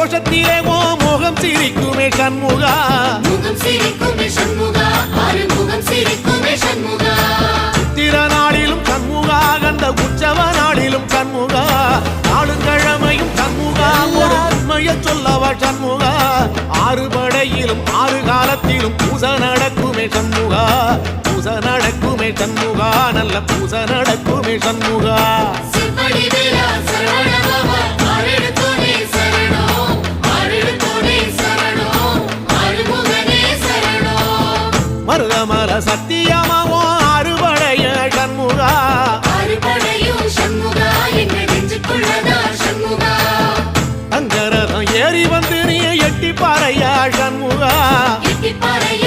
கோஷத்திலே ஓ முகம் சிரிக்குமே சண்முகா முகம் சிரிக்குமே சண்முகா ஆறுமுகம் சிரிக்குமே சண்முகா சித்திர நாளிலும் சண்முகா கந்த உற்சவ நாளிலும் சண்முகா நாளுங்கிழமையும் சண்முகா ஒரு உண்மைய சொல்லவா சண்முகா ஆறு படையிலும் ஆறு காலத்திலும் பூச நடக்குமே சண்முகா பூச நடக்குமே சண்முகா நல்ல பூச நடக்குமே சண்முகா சிவடி வேலா சரவணபவா ஆரெடுத்தோனே சரணம் ஆரெடுத்தோனே சரணம் ஆறுமுகனே சரணம் மருதமல சத்தியமாவோ அறுபடைய சண்முகா அறுபடையும் சண்முகா எங்க நெஞ்சுக்குள்ளதா சண்முகா தங்கரதம் ஏறி வந்து நீ எட்டி பாறையா சண்முகா எட்டி பாறையா